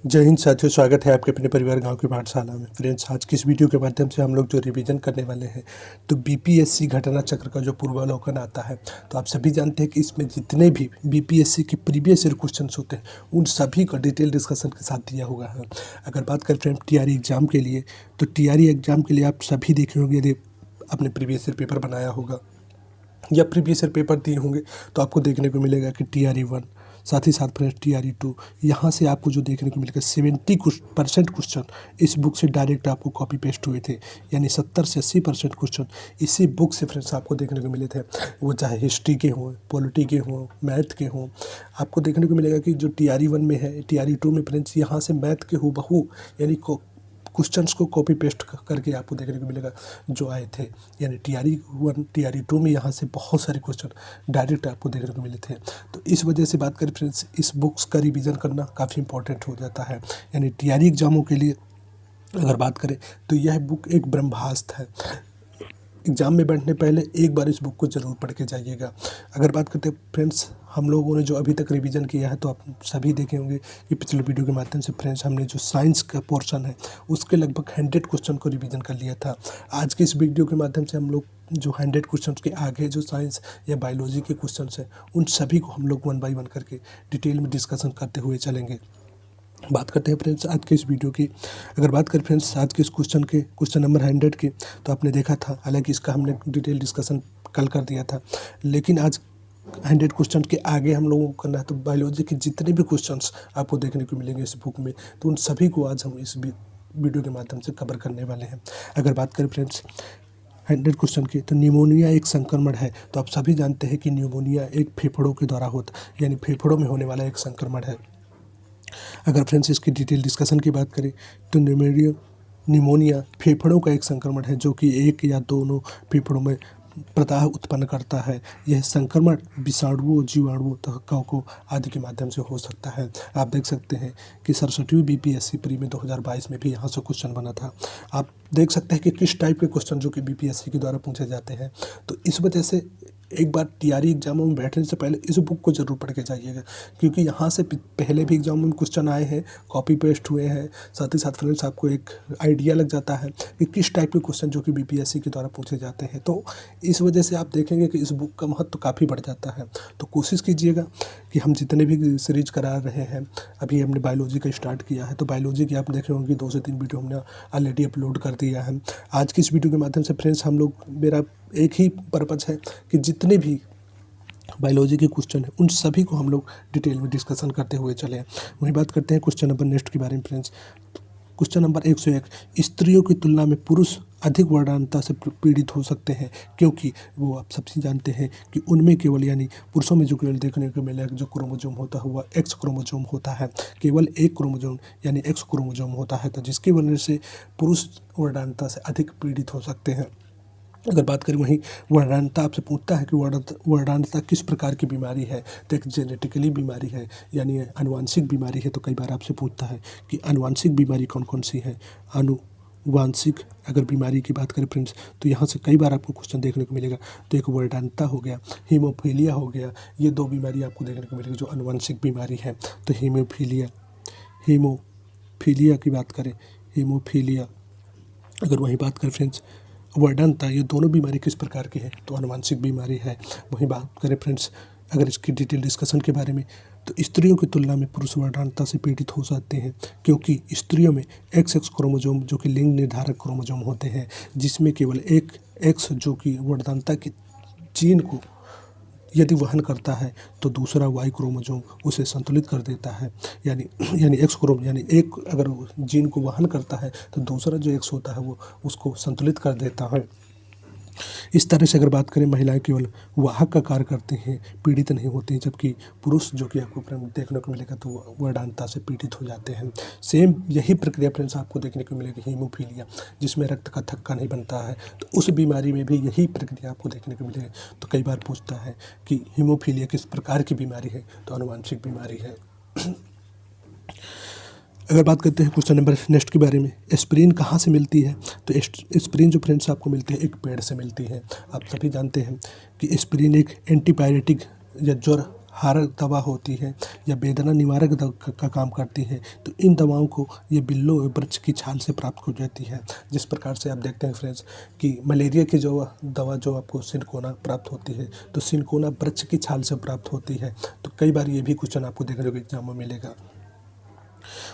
जय हिंद साथियों, स्वागत है आपके अपने परिवार गांव की पाठशाला में। फ्रेंड्स, आज की इस वीडियो के माध्यम से हम लोग जो रिवीजन करने वाले हैं तो बीपीएससी घटना चक्र का जो पूर्वावलोकन आता है, तो आप सभी जानते हैं कि इसमें जितने भी बीपीएससी के प्रीवियस ईयर क्वेश्चन होते हैं उन सभी का डिटेल डिस्कशन के साथ दिया हुआ है। अगर बात करें फ्रेंड टीआरई एग्जाम के लिए, तो टीआरई एग्जाम के लिए आप सभी देखे होंगे, यदि आपने प्रीवियस ईयर पेपर बनाया होगा या प्रीवियस ईयर पेपर दिए होंगे तो आपको देखने को मिलेगा कि टीआरई 1, साथ ही साथ फ्रेंड्स टीआरई 2, यहाँ से आपको जो देखने को मिलेगा 70% क्वेश्चन इस बुक से डायरेक्ट आपको कॉपी पेस्ट हुए थे। यानी 70 से 80% क्वेश्चन इसी बुक से फ्रेंड्स आपको देखने को मिले थे। वो चाहे हिस्ट्री के हों, पॉलिटी के हों, मैथ के हों, आपको देखने को मिलेगा कि जो टीआरई 1 में है, टीआरई 2 में फ्रेंड्स यहाँ से मैथ के हूबहू यानी क्वेश्चंस को कॉपी पेस्ट करके आपको देखने को मिलेगा जो आए थे। यानी टीआरई 1, टीआरई 2 में यहाँ से बहुत सारे क्वेश्चन डायरेक्ट आपको देखने को मिले थे। तो इस वजह से बात करें फ्रेंड्स, इस बुक्स का रिवीजन करना काफ़ी इंपॉर्टेंट हो जाता है। यानी टीआरई एग्जामों के लिए अगर बात करें तो यह बुक एक ब्रह्मास्त्र है। एग्ज़ाम में बैठने पहले एक बार इस बुक को ज़रूर पढ़ के जाइएगा। अगर बात करते हैं फ्रेंड्स, हम लोगों ने जो अभी तक रिवीजन किया है तो आप सभी देखे होंगे कि पिछले वीडियो के माध्यम से फ्रेंड्स हमने जो साइंस का पोर्शन है उसके लगभग 100 क्वेश्चन को रिवीजन कर लिया था। आज के इस वीडियो के माध्यम से हम लोग जो 100 क्वेश्चन के आगे जो साइंस या बायोलॉजी के क्वेश्चन हैं उन सभी को हम लोग 1 बाय 1 करके डिटेल में डिस्कशन करते हुए चलेंगे। बात करते हैं फ्रेंड्स आज के इस वीडियो की। अगर बात करें फ्रेंड्स आज के इस क्वेश्चन नंबर 100 की, तो आपने देखा था, हालांकि इसका हमने डिटेल डिस्कशन कल कर दिया था, लेकिन आज 100 क्वेश्चन के आगे हम लोगों को करना है। तो बायोलॉजी के जितने भी क्वेश्चंस आपको देखने को मिलेंगे इस बुक में, तो उन सभी को आज हम इस वीडियो के माध्यम से कवर करने वाले हैं। अगर बात करें फ्रेंड्स 100 क्वेश्चन की, तो न्यूमोनिया एक संक्रमण है। तो आप सभी जानते हैं कि न्यूमोनिया एक फेफड़ों के द्वारा होता, यानी फेफड़ों में होने वाला एक संक्रमण है। अगर फ्रेंड्स इसकी डिटेल डिस्कशन की बात करें तो निमोनिया फेफड़ों का एक संक्रमण है जो कि एक या दोनों फेफड़ों में प्रदाह उत्पन्न करता है। यह संक्रमण विषाणुओं, जीवाणुओं, कवकों आदि के माध्यम से हो सकता है। आप देख सकते हैं कि 67वीं बीपीएससी प्री में 2022 में भी यहाँ से क्वेश्चन बना था। आप देख सकते हैं कि किस टाइप के क्वेश्चन जो कि बीपीएससी के द्वारा पूछे जाते हैं। तो इस वजह से एक बार टीआरई एग्जामों में बैठने से पहले इस बुक को जरूर पढ़ के जाइएगा, क्योंकि यहाँ से पहले भी एग्जाम में क्वेश्चन आए हैं, कॉपी पेस्ट हुए हैं। साथ ही साथ फ्रेंड्स आपको एक आइडिया लग जाता है कि किस टाइप के क्वेश्चन जो कि बीपीएससी के द्वारा पूछे जाते हैं। तो इस वजह से आप देखेंगे कि इस बुक का महत्व काफ़ी बढ़ जाता है। तो कोशिश कीजिएगा कि हम जितने भी सीरीज करा रहे हैं, अभी हमने बायोलॉजी का स्टार्ट किया है, तो बायोलॉजी की आप देख रहे होंगे 2 से 3 वीडियो हमने ऑलरेडी अपलोड कर दिया है। आज की इस वीडियो के माध्यम से फ्रेंड्स हम लोग, मेरा एक ही पर्पज़ है कि जितने भी बायोलॉजी के क्वेश्चन हैं उन सभी को हम लोग डिटेल में डिस्कशन करते हुए चले। वहीं बात करते हैं क्वेश्चन नंबर नेक्स्ट के बारे में फ्रेंड्स। क्वेश्चन नंबर 101, स्त्रियों की तुलना में पुरुष अधिक वर्णांतता से पीड़ित हो सकते हैं, क्योंकि वो आप सबसे जानते हैं कि उनमें केवल, यानी पुरुषों में जो केवल देखने को मिलेगा जो क्रोमोजोम होता है वह एक्स क्रोमोजोम होता है। केवल एक क्रोमोजोम यानी एक्स क्रोमोजोम होता है, तो जिसकी वजह से पुरुष वर्णांतता से अधिक पीड़ित हो सकते हैं। अगर बात करें वहीं वर्णांतता, आपसे पूछता है कि वर्णांतता किस प्रकार की बीमारी है, तो एक जेनेटिकली बीमारी है, यानी आनुवांशिक बीमारी है। तो कई बार आपसे पूछता है कि आनुवांशिक बीमारी कौन कौन सी है। आनुवांशिक अगर बीमारी की बात करें फ्रेंड्स, तो यहाँ से कई बार आपको क्वेश्चन देखने को मिलेगा। तो एक वर्णांतता हो गया, हीमोफीलिया हो गया, ये 2 बीमारी आपको देखने को मिलेगी जो आनुवांशिक बीमारी है। तो हीमोफीलिया की बात करें, हीमोफीलिया, अगर वहीं बात करें फ्रेंड्स वर्णांतता, ये दोनों बीमारी किस प्रकार की है, तो आनुवांशिक बीमारी है। वहीं बात करें फ्रेंड्स अगर इसकी डिटेल डिस्कशन के बारे में, तो स्त्रियों की तुलना में पुरुष वर्णांतता से पीड़ित हो सकते हैं, क्योंकि स्त्रियों में XX क्रोमोजोम जो कि लिंग निर्धारक क्रोमोजोम होते हैं, जिसमें केवल एक X जो कि वर्णांतता के जीन को यदि वहन करता है तो दूसरा Y क्रोमोजोम उसे संतुलित कर देता है। यानी एक्स क्रोम यानी एक अगर जीन को वहन करता है तो दूसरा जो एक्स होता है वो उसको संतुलित कर देता है। इस तरह से अगर बात करें, महिलाएं केवल वाहक का कार्य करते हैं, पीड़ित नहीं होती हैं, जबकि पुरुष जो कि आपको देखने को मिलेगा तो वर्णांतता से पीड़ित हो जाते हैं। सेम यही प्रक्रिया फ्रेंड्स आपको देखने को मिलेगी हीमोफीलिया, जिसमें रक्त का थक्का नहीं बनता है, तो उस बीमारी में भी यही प्रक्रिया आपको देखने को मिलेगी। तो कई बार पूछता है कि हीमोफीलिया किस प्रकार की बीमारी है, तो आनुवांशिक बीमारी है। अगर बात करते हैं क्वेश्चन नंबर नेक्स्ट के बारे में, एस्पिरिन कहाँ से मिलती है, तो एस्पिरिन जो फ्रेंड्स आपको मिलती है एक पेड़ से मिलती है। आप सभी जानते हैं कि एस्पिरिन एक एंटीपायरेटिक या ज्वर हारक दवा होती है या वेदना निवारक का काम करती है, तो इन दवाओं को ये बिल्लो वृक्ष की छाल से प्राप्त हो जाती है। जिस प्रकार से आप देखते हैं फ्रेंड्स कि मलेरिया की जो दवा जो आपको सिनकोना प्राप्त होती है, तो सिनकोना वृक्ष की छाल से प्राप्त होती है। तो कई बार ये भी क्वेश्चन आपको देखने को एग्जाम में मिलेगा।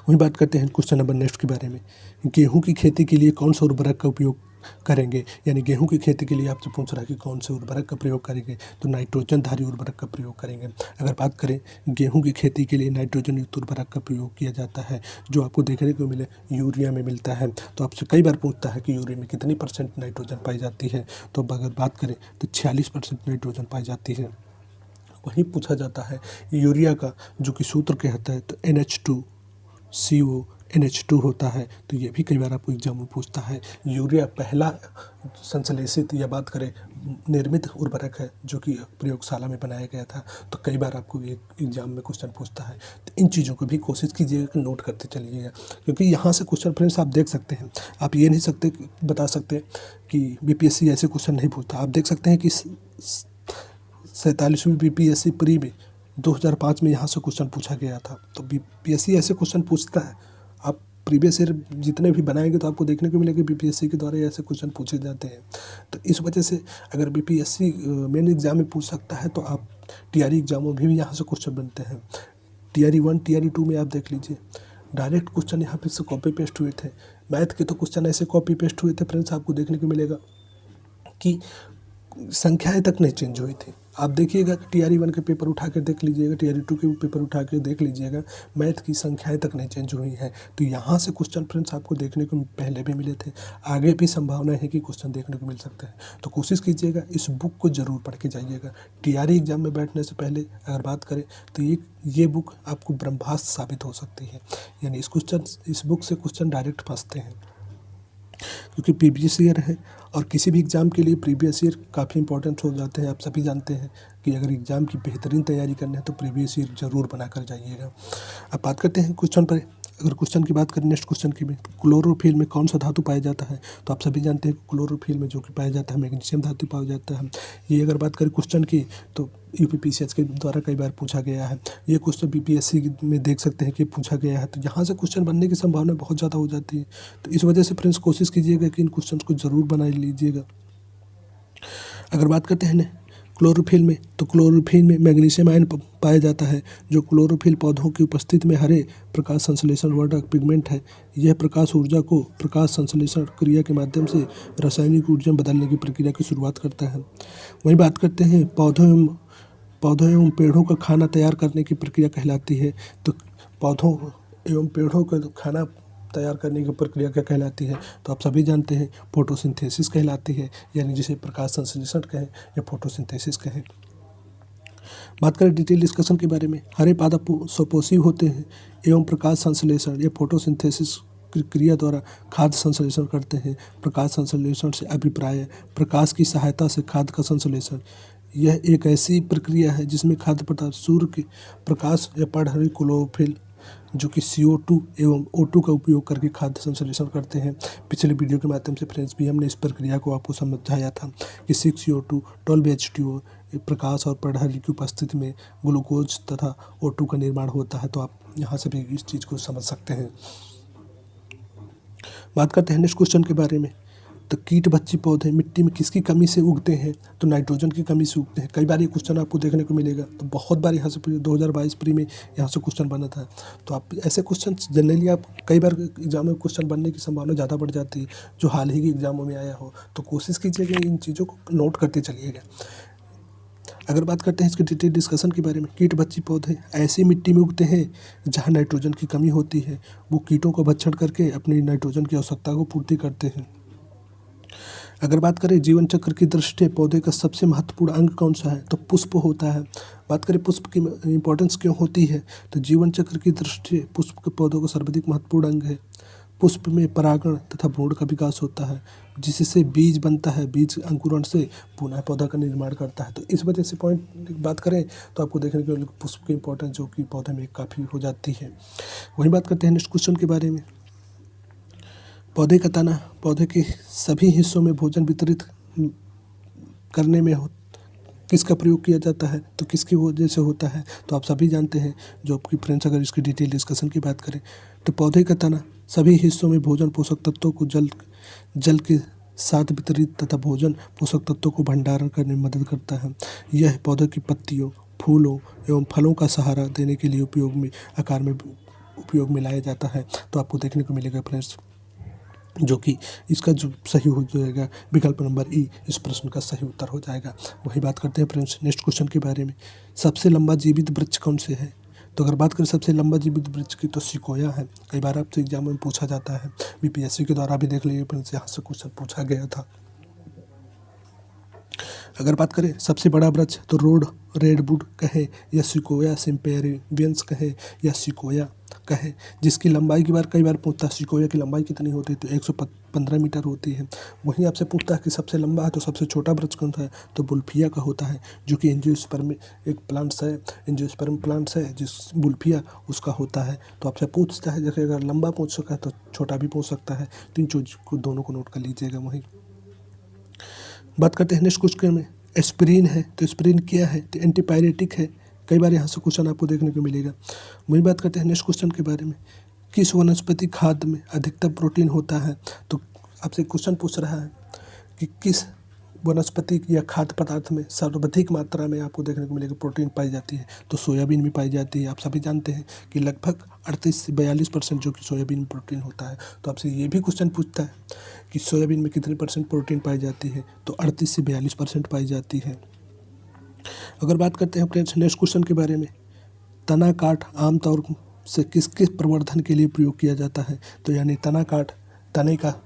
वहीं बात करते हैं क्वेश्चन नंबर नेक्स्ट के बारे में, गेहूं की खेती के लिए कौन सा उर्वरक का उपयोग करेंगे। यानी गेहूं की खेती के लिए आपसे पूछ रहा है कि कौन से उर्वरक का प्रयोग करेंगे, तो नाइट्रोजनधारी उर्वरक का प्रयोग करेंगे। अगर बात करें गेहूं की खेती के लिए नाइट्रोजन युक्त उर्वरक का प्रयोग किया जाता है, जो आपको देखने को मिले यूरिया में मिलता है। तो आपसे कई बार पूछता है कि यूरिया में कितनी % नाइट्रोजन पाई जाती है, तो अगर बात करें तो 46% नाइट्रोजन पाई जाती है। वहीं पूछा जाता है यूरिया का जो कि सूत्र कहता है, तो NH2CO होता है। तो ये भी कई बार आपको एग्जाम में पूछता है। यूरिया पहला संश्लेषित या बात करें निर्मित उर्वरक है जो कि प्रयोगशाला में बनाया गया था। तो कई बार आपको एक एग्जाम में क्वेश्चन पूछता है, तो इन चीज़ों को भी कोशिश कीजिएगा कि नोट करते चलिएगा, क्योंकि यहाँ से क्वेश्चन फ्रेंड्स आप देख सकते हैं। आप ये नहीं बता सकते कि BPSC ऐसे क्वेश्चन नहीं पूछता। आप देख सकते हैं कि 47वीं BPSC प्री में 2005 में यहाँ से क्वेश्चन पूछा गया था। तो BPSC ऐसे क्वेश्चन पूछता है। आप प्रीवियस ईयर जितने भी बनाएंगे तो आपको देखने को मिलेगा BPSC के द्वारा ऐसे क्वेश्चन पूछे जाते हैं। तो इस वजह से अगर BPSC मेन एग्जाम में पूछ सकता है, तो आप TRE एग्जामों में भी यहाँ से क्वेश्चन बनते हैं। TRE 1 TRE 2 में आप देख लीजिए, डायरेक्ट क्वेश्चन यहाँ पे से कॉपी पेस्ट हुए थे। मैथ के तो क्वेश्चन ऐसे कॉपी पेस्ट हुए थे फ्रेंड्स, आपको देखने को मिलेगा कि संख्याएं तक नहीं चेंज हुई थी। आप देखिएगा TRE 1 के पेपर उठा कर देख लीजिएगा, TRE 2 के पेपर उठा कर देख लीजिएगा, मैथ की संख्याएं तक नहीं चेंज हुई हैं। तो यहाँ से क्वेश्चन फ्रेंड्स आपको देखने को पहले भी मिले थे, आगे भी संभावना है कि क्वेश्चन देखने को मिल सकते हैं। तो कोशिश कीजिएगा इस बुक को ज़रूर पढ़ के जाइएगा। TRE एग्जाम में बैठने से पहले अगर बात करें तो ये बुक आपको ब्रह्मास्त्र साबित हो सकती है। यानी इस बुक से क्वेश्चन डायरेक्ट फंसते हैं, क्योंकि प्रीवियस ईयर है और किसी भी एग्ज़ाम के लिए प्रीवियस ईयर काफ़ी इंपॉर्टेंट हो जाते हैं। आप सभी जानते हैं कि अगर एग्ज़ाम की बेहतरीन तैयारी करनी है तो प्रीवियस ईयर ज़रूर बना कर जाइएगा। अब बात करते हैं क्वेश्चन पर। अगर क्वेश्चन की बात करें नेक्स्ट क्वेश्चन की में, क्लोरोफिल में कौन सा धातु पाया जाता है, तो आप सभी जानते हैं क्लोरोफिल में जो कि पाया जाता है मैग्नीशियम धातु पाया जाता है। ये अगर बात करें क्वेश्चन की तो UPPCH के द्वारा कई बार पूछा गया है। ये क्वेश्चन BPSC में देख सकते हैं कि पूछा गया है। तो यहाँ से क्वेश्चन बनने की संभावना बहुत ज़्यादा हो जाती है। तो इस वजह से फ्रेंड्स कोशिश कीजिएगा कि इन क्वेश्चन को ज़रूर बना लीजिएगा। अगर बात करते हैं क्लोरोफिल में, तो क्लोरोफिल में मैग्नीशियम आयन पाया जाता है, जो क्लोरोफिल पौधों की उपस्थिति में हरे प्रकाश संश्लेषण वर्धक पिगमेंट है। यह प्रकाश ऊर्जा को प्रकाश संश्लेषण क्रिया के माध्यम से रासायनिक ऊर्जा में बदलने की प्रक्रिया की शुरुआत करता है। वहीं बात करते हैं पौधों एवं पेड़ों का खाना तैयार करने की प्रक्रिया कहलाती है। तो पौधों एवं पेड़ों का खाना तैयार करने की प्रक्रिया क्या कहलाती है, तो आप सभी जानते हैं फोटोसिंथेसिस कहलाती है। यानी जिसे प्रकाश संश्लेषण कहें या फोटोसिंथेसिस कहें। बात करें डिटेल डिस्कशन के बारे में, हरे पादप स्वपोषी होते हैं एवं प्रकाश संश्लेषण या फोटोसिंथेसिस क्रिया द्वारा खाद्य संश्लेषण करते हैं। प्रकाश संश्लेषण से अभिप्राय प्रकाश की सहायता से खाद्य का संश्लेषण। यह एक ऐसी प्रक्रिया है जिसमें खाद्य पदार्थ सूर्य के प्रकाश या पराबैंगनी क्लोरोफिल जो कि CO2 एवं O2 का उपयोग करके खाद्य संश्लेषण करते हैं। पिछले वीडियो के माध्यम से फ्रेंड्स भी हमने इस प्रक्रिया को आपको समझाया था कि 6CO2 12H2O प्रकाश और पराबैंगनी की उपस्थिति में ग्लूकोज तथा O2 का निर्माण होता है। तो आप यहाँ से भी इस चीज़ को समझ सकते हैं। बात करते हैं नेक्स्ट क्वेश्चन के बारे में, तो कीट बच्ची पौधे मिट्टी में किसकी कमी से उगते हैं, तो नाइट्रोजन की कमी से उगते हैं। कई बार ये क्वेश्चन आपको देखने को मिलेगा। तो बहुत बार यहाँ से 2022 प्री में यहाँ से क्वेश्चन बना था। तो आप ऐसे क्वेश्चन जनरली आप कई बार एग्जाम में क्वेश्चन बनने की संभावना ज़्यादा बढ़ जाती है, जो हाल ही के एग्जामों में आया हो। तो कोशिश कीजिएगा इन चीज़ों को नोट करते चलिएगा। अगर बात करते हैं इसके डिटेल डिस्कशन के बारे में, कीट बच्ची पौधे ऐसी मिट्टी में उगते हैं जहाँ नाइट्रोजन की कमी होती है। वो कीटों का भक्षण करके अपनी नाइट्रोजन की आवश्यकता को पूर्ति करते हैं। अगर बात करें जीवन चक्र की दृष्टि पौधे का सबसे महत्वपूर्ण अंग कौन सा है, तो पुष्प होता है। बात करें पुष्प की इंपॉर्टेंस क्यों होती है, तो जीवन चक्र की दृष्टि पुष्प के पौधों का सर्वाधिक महत्वपूर्ण अंग है। पुष्प में परागण तथा भ्रूण का विकास होता है, जिससे बीज बनता है। बीज अंकुरण से पुनः पौधा का निर्माण करता है। तो इस वजह से पॉइंट बात करें तो आपको देखने को पुष्प की इंपॉर्टेंस जो कि पौधे में काफ़ी हो जाती है। वहीं बात करते हैं नेक्स्ट क्वेश्चन के बारे में, पौधे का तना पौधे के सभी हिस्सों में भोजन वितरित करने में किसका प्रयोग किया जाता है, तो किसकी वजह से होता है, तो आप सभी जानते हैं। जो आपकी फ्रेंड्स अगर इसकी डिटेल डिस्कशन की बात करें तो पौधे का तना सभी हिस्सों में भोजन पोषक तत्वों को जल के साथ वितरित तथा भोजन पोषक तत्वों को भंडारण करने में मदद करता है। यह पौधे की पत्तियों, फूलों एवं फलों का सहारा देने के लिए उपयोग में लाया जाता है। तो आपको देखने को मिलेगा फ्रेंड्स, जो कि इसका जो सही हो जाएगा विकल्प नंबर ई इस प्रश्न का सही उत्तर हो जाएगा। वही बात करते हैं फ्रेंड्स नेक्स्ट क्वेश्चन के बारे में। सबसे लंबा जीवित वृक्ष कौन से है, तो अगर बात करें सबसे लंबा जीवित वृक्ष की तो सिकोया है। कई बार आपसे एग्जाम में पूछा जाता है, बीपीएससी के द्वारा भी देख लीजिए फ्रेंड्स, यहाँ से क्वेश्चन पूछा गया था। अगर बात करें सबसे बड़ा वृक्ष तो रेडवुड कहे या सिकोया सिम्पेरियंस कहे या सिकोया कहे, जिसकी लंबाई की बार कई बार पूछता है सिकोया की लंबाई कितनी होती है, तो 115 मीटर होती है। वहीं आपसे पूछता है कि सबसे लंबा है तो सबसे छोटा वृक्ष कौन सा है, तो बुल्फिया का होता है, जो कि एंजियोस्पर्म एक प्लांट्स है, एंजियोस्पर्म प्लांट्स है जिस बुल्फिया उसका होता है। तो आपसे पूछता है, जैसे अगर लंबा पूछ सका तो छोटा भी पूछ सकता है, तो इन चीज़ को दोनों को नोट कर लीजिएगा। वहीं बात करते हैं नेक्स्ट क्वेश्चन में, एस्पिरिन है तो एस्पिरिन क्या है, तो एंटीपायरेटिक है। कई बार यहाँ से क्वेश्चन आपको देखने को मिलेगा। वही बात करते हैं नेक्स्ट क्वेश्चन के बारे में, किस वनस्पति खाद्य में अधिकतम प्रोटीन होता है, तो आपसे क्वेश्चन पूछ रहा है कि किस वनस्पति या खाद्य पदार्थ में सर्वाधिक मात्रा में आपको देखने को मिलेगा प्रोटीन पाई जाती है, तो सोयाबीन में पाई जाती है। आप सभी जानते हैं कि लगभग 38 से 42% जो कि सोयाबीन में प्रोटीन होता है। तो आपसे ये भी क्वेश्चन पूछता है कि सोयाबीन में कितने % प्रोटीन पाई जाती है, तो 38 से 42% पाई जाती है। अगर बात करते हैं फ्रेंड्स नेक्स्ट क्वेश्चन के बारे में, तना काठ आमतौर से किस प्रवर्धन के लिए प्रयोग किया जाता है, तो यानी तने का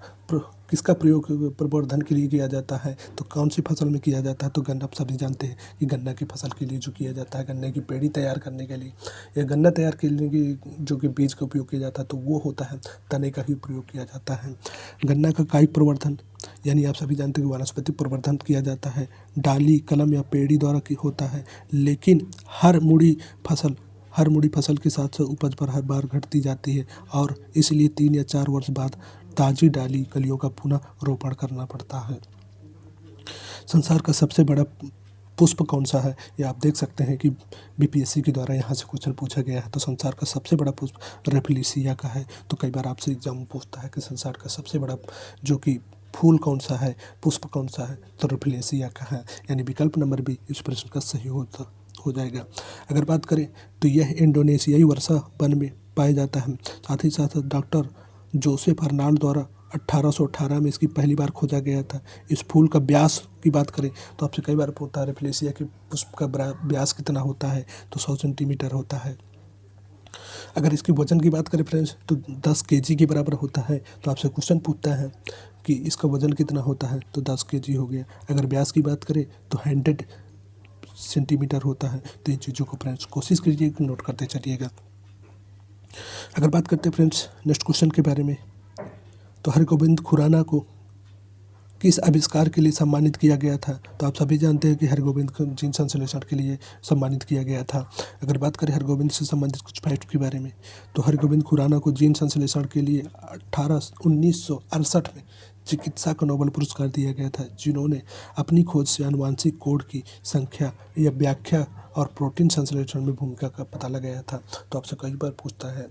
किसका प्रयोग प्रवर्धन के लिए किया जाता है, तो कौन सी फसल में किया जाता है, तो गन्ना। आप सभी जानते हैं कि गन्ना की फसल के लिए जो किया जाता है, गन्ने की पेड़ी तैयार करने के लिए या गन्ना तैयार करने के जो कि बीज का उपयोग किया जाता है, तो वो होता है तने का ही प्रयोग किया जाता है। गन्ना का कायिक प्रवर्धन यानी आप सभी जानते हैं कि वनस्पति प्रवर्धन किया जाता है, डाली, कलम या पेड़ी द्वारा होता है, लेकिन हर मुड़ी फसल के साथ साथ उपज पर हर बार घटती जाती है और इसलिए 3 या 4 वर्ष बाद ताजी डाली कलियों का पुनः रोपण करना पड़ता है। संसार का सबसे बड़ा पुष्प कौन सा है, ये आप देख सकते हैं कि बीपीएससी के द्वारा यहाँ से क्वेश्चन पूछा गया है। तो संसार का सबसे बड़ा पुष्प रेफलेसिया का है। तो कई बार आपसे एग्जाम में पूछता है कि संसार का सबसे बड़ा जो कि फूल कौन सा है, पुष्प कौन सा है, तो रेफलेसिया का है, यानी विकल्प नंबर बी इस प्रश्न का सही हो जाएगा। अगर बात करें तो यह इंडोनेशियाई वर्षा वन में पाया जाता है। साथ ही साथ डॉक्टर जोसेफ अर्नाल्ड द्वारा 1818 में इसकी पहली बार खोजा गया था। इस फूल का व्यास की बात करें तो आपसे कई बार पूछता है रेफलेसिया के पुष्प का व्यास कितना होता है, तो 100 सेंटीमीटर होता है। अगर इसकी वजन की बात करें फ्रेंड्स तो 10 केजी के बराबर होता है। तो आपसे क्वेश्चन पूछता है कि इसका वजन कितना होता है, तो 10 केजी हो गया। अगर व्यास की बात करें तो 100 सेंटीमीटर होता है। तो इन चीज़ों को फ्रेंड्स कोशिश कीजिए कि नोट करते चलिएगा। अगर बात करते हैं फ्रेंड्स नेक्स्ट क्वेश्चन के बारे में, तो हरगोबिंद खुराना को किस आविष्कार के लिए सम्मानित किया गया था, तो आप सभी जानते हैं कि हरगोबिंद को जीन संश्लेषण के लिए सम्मानित किया गया था। अगर बात करें हरगोबिंद से संबंधित कुछ फैक्ट के बारे में, तो हरगोबिंद खुराना को जीन संश्लेषण के लिए 1968 में चिकित्सा का नोबेल पुरस्कार दिया गया था, जिन्होंने अपनी खोज से आनुवंशिक कोड की संख्या या व्याख्या और प्रोटीन संश्लेषण में भूमिका का पता लगाया था। तो आपसे कई बार पूछता है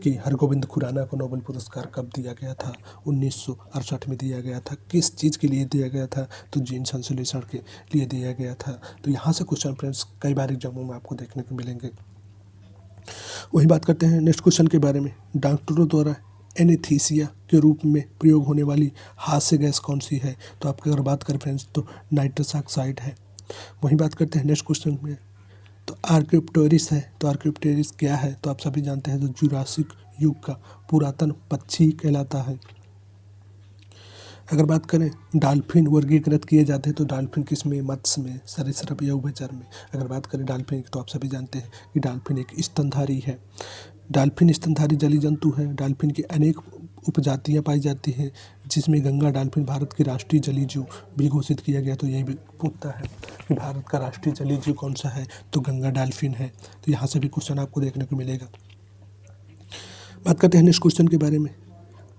कि हरगोबिंद खुराना को नोबेल पुरस्कार कब दिया गया था, 1968 में दिया गया था। किस चीज़ के लिए दिया गया था, तो जीन संश्लेषण के लिए दिया गया था। तो यहाँ से क्वेश्चन फ्रेंड्स कई बार एग्जामों में आपको देखने को मिलेंगे। वही बात करते हैं नेक्स्ट क्वेश्चन के बारे में, डॉक्टरों द्वारा एनेस्थीसिया के रूप में प्रयोग होने वाली हास्य गैस कौन सी है, तो आपकी अगर बात करें फ्रेंड्स तो नाइट्रस ऑक्साइड है। वही बात करते हैं नेक्स्ट क्वेश्चन में, तो आर्क्योप्टेरिस है। तो आर्क्योप्टेरिस क्या है, तो आप सभी जानते हैं तो जुरासिक युग का पुरातन पक्षी कहलाता है। अगर बात करें डॉल्फिन वर्गीकृत किए जाते हैं तो डॉल्फिन किस में, मत्स्य में, सरीसृप या उभयचर में। अगर बात करें डॉल्फिन तो आप सभी जानते हैं कि डॉल्फिन एक स्तनधारी है। डॉल्फिन स्तनधारी जलीय जंतु है। डॉल्फिन की अनेक उपजातियाँ पाई जाती हैं, जिसमें गंगा डॉल्फिन भारत की राष्ट्रीय जलीय जीव भी घोषित किया गया। तो यही भी पूछता है कि भारत का राष्ट्रीय जलीय जीव कौन सा है, तो गंगा डॉल्फिन है। तो यहाँ से भी क्वेश्चन आपको देखने को मिलेगा। बात करते हैं नेक्स्ट क्वेश्चन के बारे में,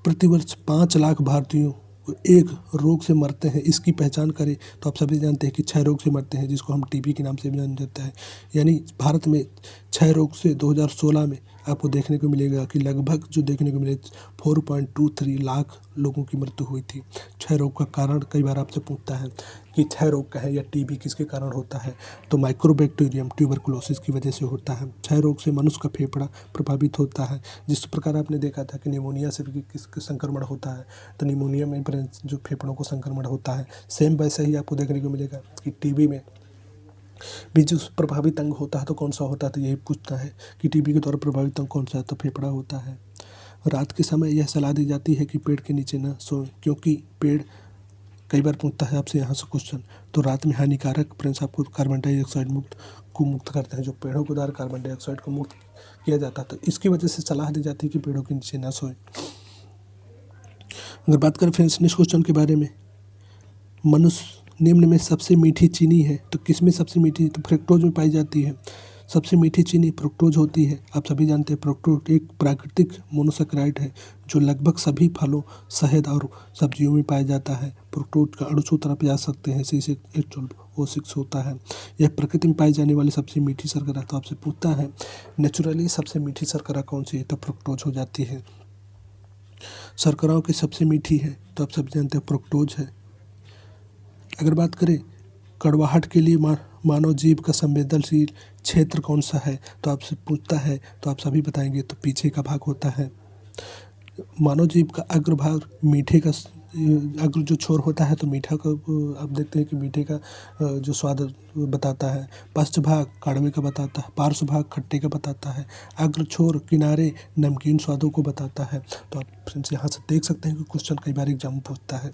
प्रतिवर्ष 5 लाख भारतीयों एक रोग से मरते हैं इसकी पहचान करें तो आप सभी जानते हैं कि 6 रोग से मरते हैं, जिसको हम टीबी के नाम से भी जाना जाता है। यानी भारत में 6 रोग से 2016 में आपको देखने को मिलेगा कि लगभग जो देखने को मिले 4.23 लाख लोगों की मृत्यु हुई थी। 6 रोग का कारण कई बार आपसे पूछता है कि 6 रोग का है या टीबी किसके कारण होता है, तो माइक्रोबैक्टीरियम ट्यूबरकुलोसिस की वजह से होता है। 6 रोग से मनुष्य का फेफड़ा प्रभावित होता है। जिस प्रकार आपने देखा था कि निमोनिया से भी किस संक्रमण होता है, तो निमोनिया में जो फेफड़ों को संक्रमण होता है, सेम वैसा ही आपको देखने को मिलेगा कि टीबी में भी जो प्रभावित अंग होता है तो कौन सा होता है, तो यही पूछता है कि टीबी के द्वारा प्रभावित अंग कौन सा है, तो फेफड़ा होता है। रात के समय यह सलाह दी जाती है कि पेड़ के नीचे न सोएं, क्योंकि पेड़ कई बार पूछता है आपसे यहाँ से क्वेश्चन, तो रात में हानिकारक फ्रेंड्स आपको कार्बन डाइऑक्साइड मुक्त करते हैं। जो पेड़ों के द्वारा कार्बन डाइऑक्साइड को मुक्त किया जाता है, तो इसकी वजह से सलाह दी जाती है कि पेड़ों के नीचे ना सोएं। अगर बात करें फ्रेंड्स नेक्स्ट क्वेश्चन के बारे में, मनुष्य निम्न में सबसे मीठी चीनी है, तो किस में सबसे मीठी, तो फ्रक्टोज में पाई जाती है। सबसे मीठी चीनी फ्रुक्टोज होती है। आप सभी जानते हैं फ्रुक्टोज एक प्राकृतिक मोनोसेकेराइड है जो लगभग सभी फलों, शहद और सब्जियों में पाया जाता है। फ्रुक्टोज का अणु सूत्र आप जा सकते हैं C6H12O6 होता है। यह प्रकृति में पाई जाने वाली सबसे मीठी शर्करा। तो आपसे पूछता है नेचुरली सबसे मीठी शर्करा कौन सी है, तो फ्रुक्टोज हो जाती है। शर्कराओं की सबसे मीठी है तो आप सब जानते हैं फ्रुक्टोज है। अगर बात करें कड़वाहट के लिए मानव जीव का संवेदनशील क्षेत्र कौन सा है, तो आपसे पूछता है तो आप सभी बताएंगे तो पीछे का भाग होता है। मानव जीव का अग्रभाग मीठे का अग्र जो छोर होता है तो मीठा का आप देखते हैं कि मीठे का जो स्वाद बताता है। पश्च भाग कड़वे का बताता है, पार्श्व भाग खट्टे का बताता है, अग्र छोर किनारे नमकीन स्वादों को बताता है। तो आप फ्रेंड्स यहाँ से देख सकते हैं कि क्वेश्चन कई बार एग्जाम में पूछता है।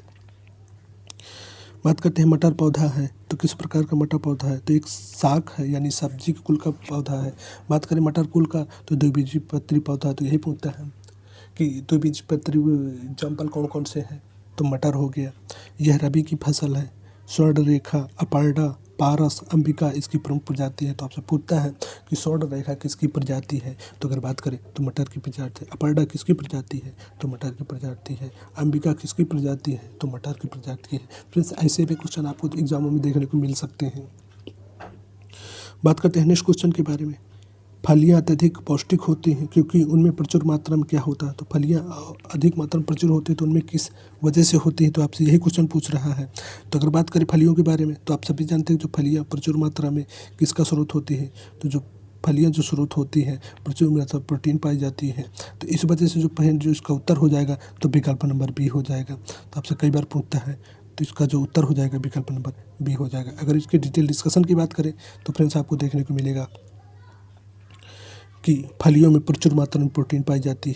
बात करते हैं मटर पौधा है, तो किस प्रकार का मटर पौधा है, तो एक साग है यानी सब्जी के कुल का पौधा है। बात करें मटर कुल का तो द्विबीजपत्री पौधा, तो यही पूछता है कि द्विबीजपत्री एग्जाम्पल कौन कौन से हैं, तो मटर हो गया। यह रबी की फसल है। स्वर्णरेखा, अपर्णा, पारस, अंबिका इसकी प्रमुख प्रजाति है। तो आपसे पूछता है कि स्वर्णरेखा किसकी प्रजाति है, तो अगर बात करें तो मटर की प्रजाति है। अपर्णा किसकी प्रजाति है, तो मटर की प्रजाति है। अंबिका किसकी प्रजाति है, तो मटर की प्रजाति है। फ्रेंड्स ऐसे भी क्वेश्चन आपको एग्जामों में देखने को मिल सकते हैं। बात करते हैं नेक्स्ट क्वेश्चन के बारे में। फलियाँ अत्यधिक पौष्टिक होती हैं क्योंकि उनमें प्रचुर मात्रा में क्या होता है, तो फलियाँ अधिक मात्रा में प्रचुर होती है तो उनमें किस वजह से होती है, तो आपसे यही क्वेश्चन पूछ रहा है। तो अगर बात करें फलियों के बारे में तो आप सभी जानते हैं जो फलियाँ प्रचुर मात्रा में किसका स्रोत होती है, तो जो फलियाँ जो स्रोत होती हैं प्रचुर मात्रा प्रोटीन पाई जाती है। तो इस वजह से जो इसका उत्तर हो जाएगा तो विकल्प नंबर बी हो जाएगा। तो आपसे कई बार पूछता है तो इसका जो उत्तर हो जाएगा विकल्प नंबर बी हो जाएगा। अगर इसके डिटेल डिस्कशन की बात करें तो फ्रेंड्स आपको देखने को मिलेगा कि फलियों में प्रचुर मात्रा में प्रोटीन पाई जाते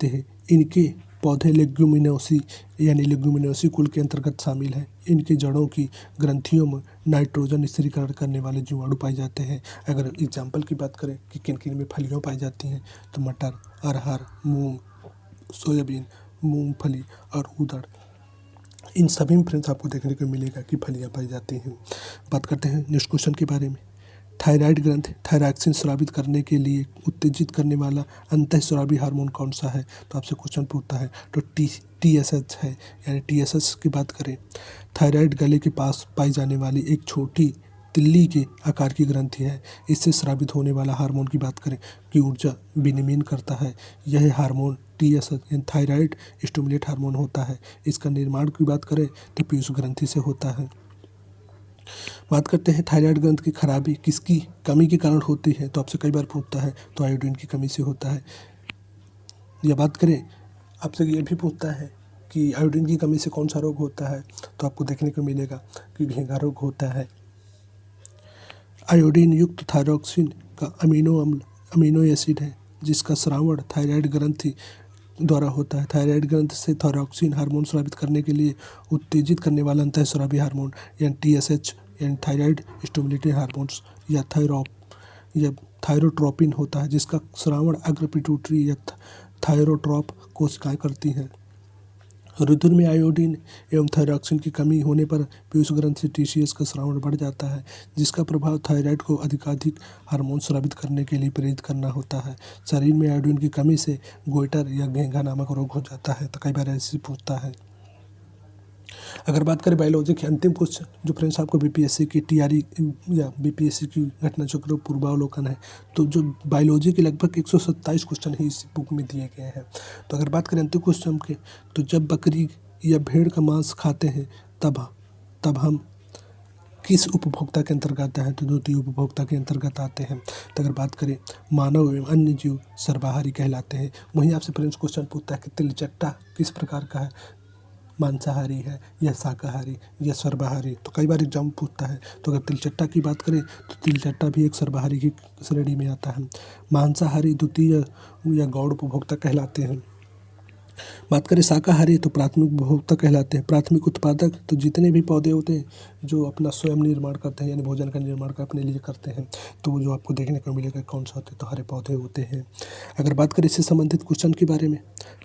हैं। इनके पौधे लेग्यूमिनोसी यानी लेग्यूमिनोसी कुल के अंतर्गत शामिल हैं। इनकी जड़ों की ग्रंथियों में नाइट्रोजन स्थिरीकरण करने वाले जीवाणु पाए जाते हैं। अगर एग्जाम्पल की बात करें कि किन किन में फलियाँ पाई जाती हैं, तो मटर, अरहर, मूंग, सोयाबीन, मूंगफली और उड़द, इन सभी में फ्रेंड्स आपको देखने को मिलेगा कि फलियाँ पाई जाती हैं। बात करते हैं नेक्स्ट क्वेश्चन के बारे में। थायराइड ग्रंथि थायरॉक्सिन स्रावित करने के लिए उत्तेजित करने वाला अंतःस्रावी हार्मोन कौन सा है, तो आपसे क्वेश्चन पूछता है तो TSH है। यानी TSH की बात करें, थायराइड गले के पास पाई जाने वाली एक छोटी तिल्ली के आकार की ग्रंथि है। इससे स्रावित होने वाला हार्मोन की बात करें कि ऊर्जा विनियमन करता है। यह हार्मोन TSH यानी थायराइड स्टिमुलेट हार्मोन होता है। इसका निर्माण की बात करें तो पीयूष ग्रंथि से होता है। बात करते हैं थायराइड ग्रंथ की खराबी किसकी कमी के कारण होती है, तो आपसे कई बार पूछता है तो आयोडीन की कमी से होता है। या बात करें आपसे ये भी पूछता है कि आयोडीन की कमी से कौन सा रोग होता है, तो आपको देखने को मिलेगा कि घेंघा रोग होता है। आयोडीन युक्त थायरॉक्सिन का अमीनो एसिड है जिसका स्रावण थायराइड ग्रंथि द्वारा होता है। थायराइड ग्रंथ से थायरॉक्सिन हार्मोन स्रावित करने के लिए उत्तेजित करने वाला अंतःस्रावी हार्मोन यानी TSH यानी थायराइड स्टिमुलेटिंग हार्मोन्स या थायरोट्रोपिन होता है, जिसका स्रावण अग्र पिट्यूटरी या थायरोट्रॉप कोशिकाएं करती हैं। रुधिर में आयोडीन एवं थायरॉक्सिन की कमी होने पर पीयूष ग्रंथि से टीसीएस का स्राव बढ़ जाता है, जिसका प्रभाव थायराइड को अधिकाधिक हार्मोन स्रावित करने के लिए प्रेरित करना होता है। शरीर में आयोडीन की कमी से गोइटर या घेंघा नामक रोग हो जाता है। तो कई बार ऐसे पूछता है। अगर बात करें बायोलॉजी के अंतिम क्वेश्चन जो फ्रेंड्स आपको बीपीएससी की टीआरई या बीपीएससी की घटना चक्र पूर्वावलोकन है, तो जो बायोलॉजी के लगभग 127 क्वेश्चन ही इस बुक में दिए गए हैं। तो अगर बात करें अंतिम क्वेश्चन के, तो जब बकरी या भेड़ का मांस खाते हैं तब हम किस उपभोक्ता के अंतर्गत आते हैं? तो द्वितीय उपभोक्ता के अंतर्गत आते हैं। तो अगर बात करें मानव एवं अन्य जीव सर्वाहारी कहलाते हैं। वहीं आपसे फ्रेंड्स क्वेश्चन पूछता है कि तिलचट्टा किस प्रकार का है, मांसाहारी है या शाकाहारी या सर्वाहारी? तो कई बार एग्जाम पूछता है। तो अगर तिलचट्टा की बात करें तो तिलचट्टा भी एक सर्वाहारी की श्रेणी में आता है। मांसाहारी द्वितीय या गौण उपभोक्ता कहलाते हैं। बात करें शाकाहारी तो प्राथमिक उपभोक्ता कहलाते हैं। प्राथमिक उत्पादक तो जितने भी पौधे होते हैं जो अपना स्वयं निर्माण करते हैं, यानी भोजन का निर्माण अपने लिए करते हैं, तो वो जो आपको देखने को मिलेगा कौन सा होते हैं, तो हरे पौधे होते हैं। अगर बात करें इससे संबंधित क्वेश्चन के बारे में,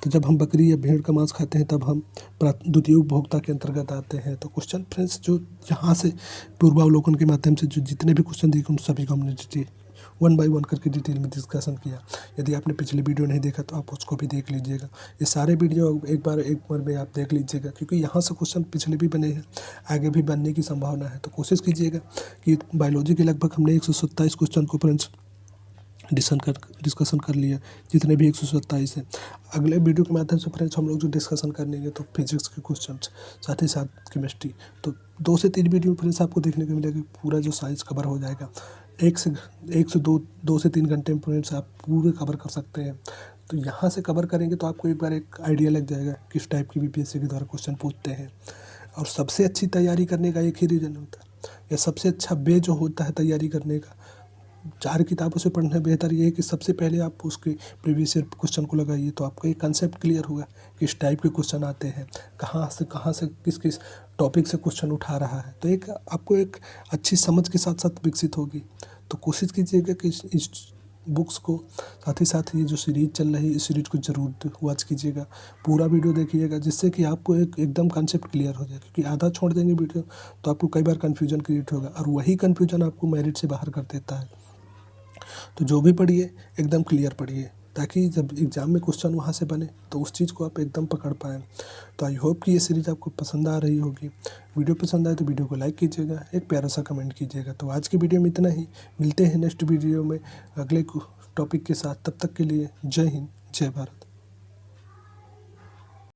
तो जब हम बकरी या भेड़ का मांस खाते हैं तब हम द्वितीय उपभोक्ता के अंतर्गत आते हैं। तो क्वेश्चन फ्रेंड्स जो यहाँ से पूर्वावलोकन के माध्यम से जो जितने भी क्वेश्चन देखे उन सभी को हमने वन बाय वन करके डिटेल में डिस्कशन किया। यदि आपने पिछले वीडियो नहीं देखा तो आप उसको भी देख लीजिएगा। ये सारे वीडियो एक बार में आप देख लीजिएगा, क्योंकि यहाँ से क्वेश्चन पिछले भी बने हैं, आगे भी बनने की संभावना है। तो कोशिश कीजिएगा कि बायोलॉजी के लगभग हमने 127 क्वेश्चन को फ्रेंड्स डिस्कशन कर लिया, जितने भी 127 हैं। अगले वीडियो के माध्यम से फ्रेंड्स हम लोग जो डिस्कशन करेंगे तो फिजिक्स के क्वेश्चन, साथ ही साथ केमिस्ट्री। तो 2 से 3 वीडियो फ्रेंड्स आपको देखने को मिलेगा, पूरा जो साइंस कवर हो जाएगा। 1 से 2 से 3 घंटे में फ्रेंड्स आप पूरे कवर कर सकते हैं। तो यहाँ से कवर करेंगे तो आपको एक बार एक आइडिया लग जाएगा किस टाइप की बीपीएससी के द्वारा क्वेश्चन पूछते हैं। और सबसे अच्छी तैयारी करने का एक ही रीज़न होता है, या सबसे अच्छा वे जो होता है तैयारी करने का, 4 किताबों से पढ़ना बेहतर ये है कि सबसे पहले आप उसके प्रीवियस ईयर क्वेश्चन को लगाइए, तो आपको एक कंसेप्ट क्लियर होगा किस टाइप के क्वेश्चन आते हैं, कहाँ से किस टॉपिक से क्वेश्चन उठा रहा है। तो एक आपको एक अच्छी समझ के साथ साथ विकसित होगी। तो कोशिश कीजिएगा कि इस बुक्स को, साथ ही साथ ये जो सीरीज़ चल रही है इस सीरीज़ को ज़रूर वॉच कीजिएगा, पूरा वीडियो देखिएगा, जिससे कि आपको एकदम कंसेप्ट क्लियर हो जाए। क्योंकि आधा छोड़ देंगे वीडियो तो आपको कई बार कन्फ्यूजन क्रिएट होगा, और वही कन्फ्यूजन आपको मेरिट से बाहर कर देता है। तो जो भी पढ़िए एकदम क्लियर पढ़िए, ताकि जब एग्ज़ाम में क्वेश्चन वहाँ से बने तो उस चीज़ को आप एकदम पकड़ पाएँ। तो आई होप कि ये सीरीज़ आपको पसंद आ रही होगी। वीडियो पसंद आए तो वीडियो को लाइक कीजिएगा, एक प्यारा सा कमेंट कीजिएगा। तो आज की वीडियो में इतना ही, मिलते हैं नेक्स्ट वीडियो में अगले टॉपिक के साथ। तब तक के लिए जय हिंद, जय भारत।